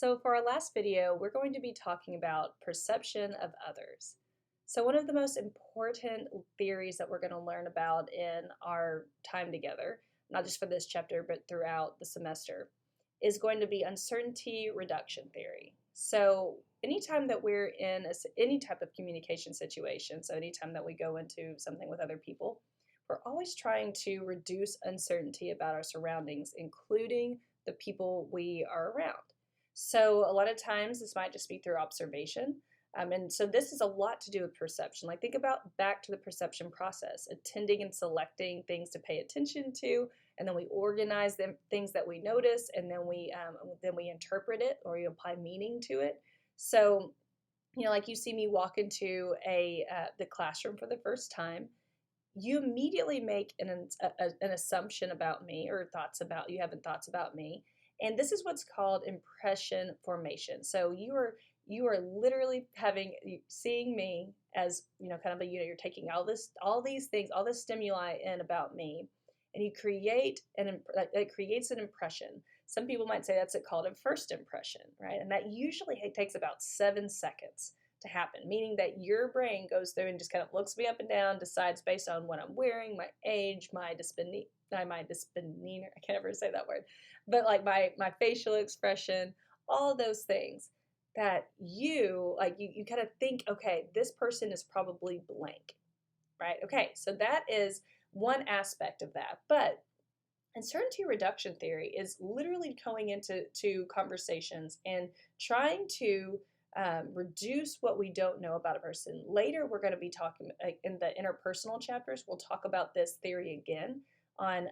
So for our last video, we're going to be talking about perception of others. So one of the most important theories that we're going to learn about in our time together, not just for this chapter, but throughout the semester, is going to be uncertainty reduction theory. So anytime that we're in any type of communication situation, so anytime that we go into something with other people, we're always trying to reduce uncertainty about our surroundings, including the people we are around. So a lot of times this might just be through observation. And so this is a lot to do with perception. Like think about back to the perception process, attending and selecting things to pay attention to, and then we organize them things that we notice, and then we interpret it or we apply meaning to it. So like you see me walk into the classroom for the first time, you immediately make an assumption about me or you have thoughts about me, and this is what's called impression formation. So you are literally seeing me as kind of a unit. You're taking all these things, all this stimuli in about me, and you create it creates an impression. Some people might say that's called a first impression, right? And that usually takes about 7 seconds to happen, meaning that your brain goes through and just kind of looks me up and down, decides based on what I'm wearing, my age, my dyspnea, I can't ever say that word, but like my facial expression, all those things that you kind of think, okay, this person is probably blank, right? Okay, so that is one aspect of that. But uncertainty reduction theory is literally going into conversations and trying to reduce what we don't know about a person. Later, we're going to be talking in the interpersonal chapters. We'll talk about this theory again on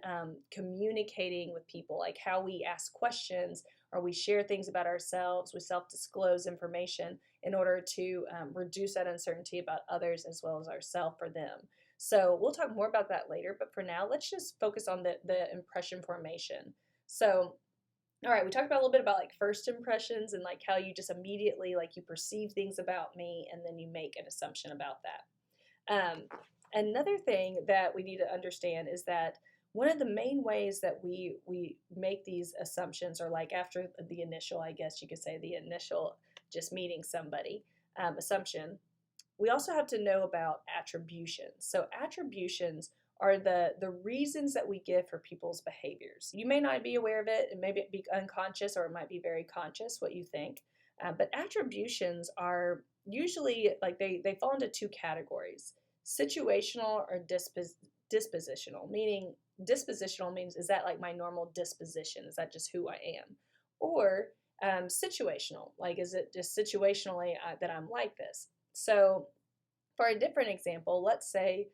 communicating with people, like how we ask questions or we share things about ourselves. We self-disclose information in order to reduce that uncertainty about others as well as ourselves for them. So we'll talk more about that later, but for now, let's just focus on the impression formation. So, all right, we talked about a little bit about like first impressions and like how you just immediately like you perceive things about me and then you make an assumption about that. Another thing that we need to understand is that one of the main ways that we make these assumptions, or like after the initial, I guess you could say the initial just meeting somebody assumption, we also have to know about attributions. So attributions are the reasons that we give for people's behaviors. You may not be aware of it, and maybe it be unconscious or it might be very conscious what you think. But attributions are usually like they fall into two categories: situational or dispositional. Meaning dispositional means, is that like my normal disposition? Is that just who I am? Or situational, like is it just situationally that I'm like this? So for a different example, let's say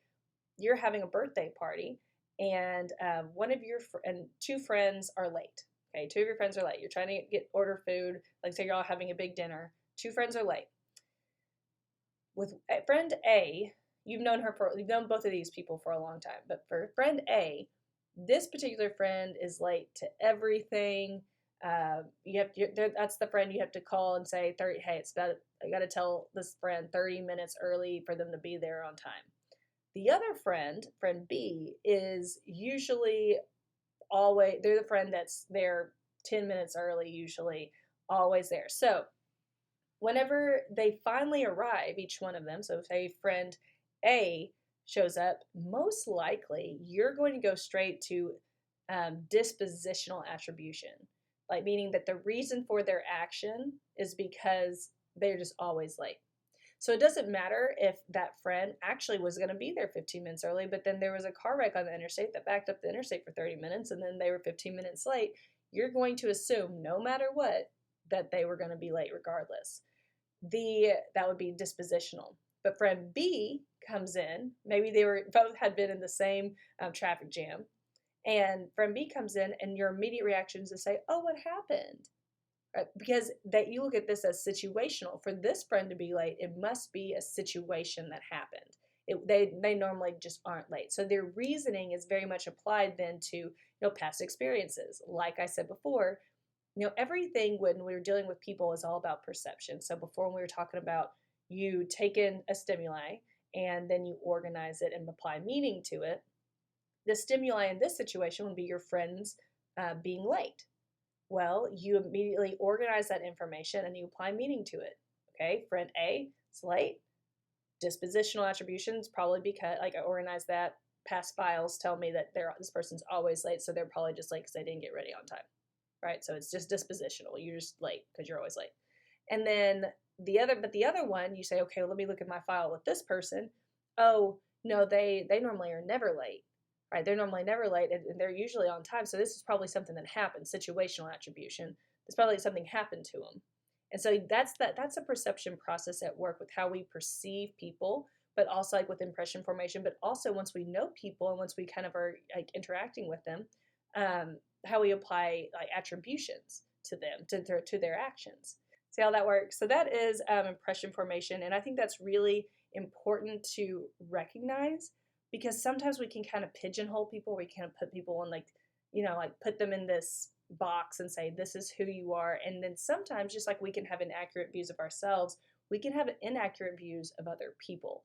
you're having a birthday party and one of your and two friends are late. Okay, two of your friends are late. You're trying to order food. Like say you're all having a big dinner. Two friends are late. With friend A, you've known both of these people for a long time. But for friend A, this particular friend is late to everything. That's the friend you have to call and say, hey, I got to tell this friend 30 minutes early for them to be there on time. The other friend B, is usually they're the friend that's there 10 minutes early, usually always there. So whenever they finally arrive, each one of them, so say friend A shows up, most likely you're going to go straight to dispositional attribution. Like meaning that the reason for their action is because they're just always late. So it doesn't matter if that friend actually was going to be there 15 minutes early, but then there was a car wreck on the interstate that backed up the interstate for 30 minutes and then they were 15 minutes late. You're going to assume no matter what that they were going to be late regardless. That would be dispositional. But friend B comes in, maybe they both had been in the same traffic jam, and friend B comes in and your immediate reaction is to say, oh, what happened? Right? Because that you look at this as situational. For this friend to be late, it must be a situation that happened. They normally just aren't late. So their reasoning is very much applied then to past experiences. Like I said before, everything when we were dealing with people is all about perception. So before when we were talking about you take in a stimuli and then you organize it and apply meaning to it, the stimuli in this situation would be your friends being late. Well, you immediately organize that information and you apply meaning to it. Okay, friend A is late. Dispositional attributions, probably because like I organized that. Past files tell me that this person's always late, so they're probably just late because they didn't get ready on time, right? So it's just dispositional. You're just late because you're always late. And then the other one, you say, okay, well, let me look at my file with this person. Oh no, they normally are never late, right? They're normally never late, and they're usually on time. So this is probably something that happened. Situational attribution. It's probably something happened to them. And so that's a perception process at work with how we perceive people, but also like with impression formation, but also once we know people and once we kind of are like interacting with them, how we apply like attributions to them, to their actions. See how that works? So that is impression formation, and I think that's really important to recognize because sometimes we can kind of pigeonhole people. We kind of put people in like, like put them in this box and say this is who you are, and then sometimes just like we can have inaccurate views of ourselves, we can have inaccurate views of other people,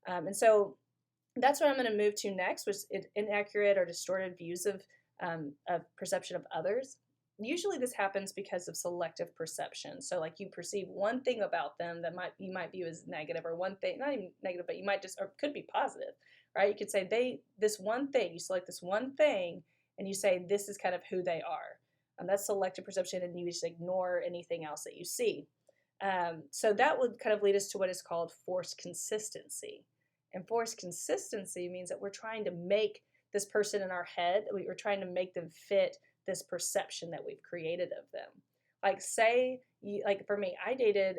and so that's what I'm going to move to next, which is inaccurate or distorted views of perception of others. Usually this happens because of selective perception. So like you perceive one thing about them that you might view as negative, or one thing, not even negative, but you might just, or could be positive, right? You could say this one thing, you select this one thing and you say this is kind of who they are. That's selective perception, and you just ignore anything else that you see. So that would kind of lead us to what is called forced consistency. And forced consistency means that we're trying to make this person in our head, we're trying to make them fit this perception that we've created of them. Like like for me, I dated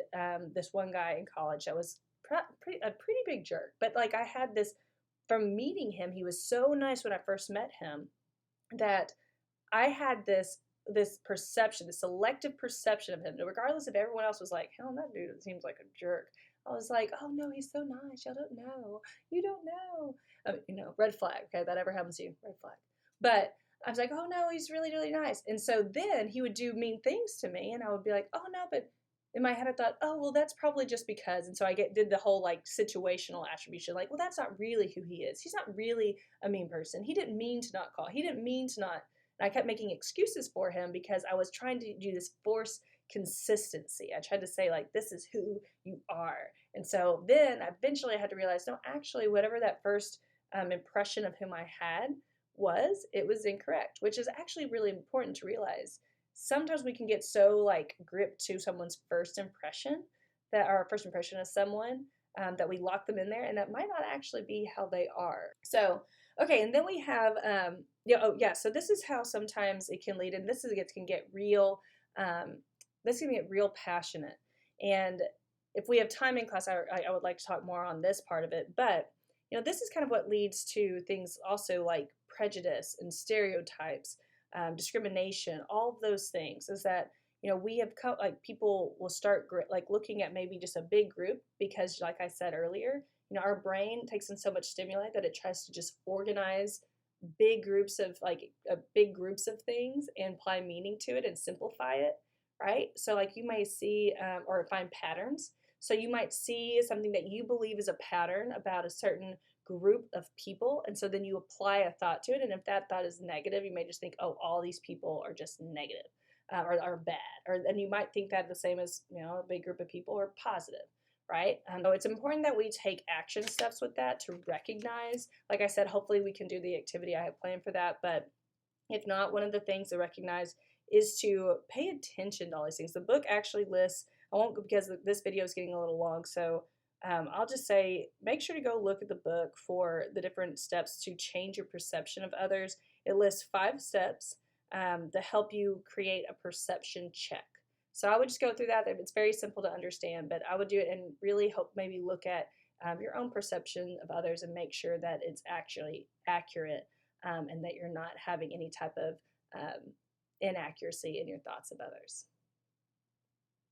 this one guy in college that was a pretty big jerk. But like I had this, from meeting him, he was so nice when I first met him that I had this perception, this selective perception of him, regardless if everyone else was like, hell, that dude seems like a jerk. I was like, oh no, he's so nice. Y'all don't know. You don't know. Red flag. Okay, that ever happens to you, red flag. But I was like, oh no, he's really, really nice. And so then he would do mean things to me, and I would be like, oh no, but in my head I thought, oh well, that's probably just because. And so I did the whole like situational attribution, like, well, that's not really who he is. He's not really a mean person. He didn't mean to not call. He didn't mean to not. And I kept making excuses for him because I was trying to do this force consistency. I tried to say like, this is who you are. And so then eventually I had to realize, no, actually, whatever that first impression of whom I had it was incorrect, which is actually really important to realize. Sometimes we can get so like gripped to someone's first impression, that our first impression of someone, that we lock them in there, and that might not actually be how they are. So, okay, and then we have, so this is how sometimes it can lead, and it can get real, this can get real passionate. And if we have time in class, I would like to talk more on this part of it, but this is kind of what leads to things also like prejudice and stereotypes, discrimination, all of those things. Is that we have like people will start like looking at maybe just a big group because, like I said earlier, our brain takes in so much stimuli that it tries to just organize big groups of big groups of things and apply meaning to it and simplify it, right? So like you may see or find patterns. So you might see something that you believe is a pattern about a certain group of people, and so then you apply a thought to it, and if that thought is negative, you may just think, oh, all these people are just negative, or are bad, and you might think that the same as a big group of people are positive, right? So it's important that we take action steps with that to recognize. Like I said, hopefully we can do the activity I have planned for that, but if not, one of the things to recognize is to pay attention to all these things. The book actually lists, I won't, because this video is getting a little long, so I'll just say make sure to go look at the book for the different steps to change your perception of others. It lists 5 steps to help you create a perception check. So I would just go through that. It's very simple to understand, but I would do it and really hope maybe look at your own perception of others and make sure that it's actually accurate, and that you're not having any type of inaccuracy in your thoughts of others.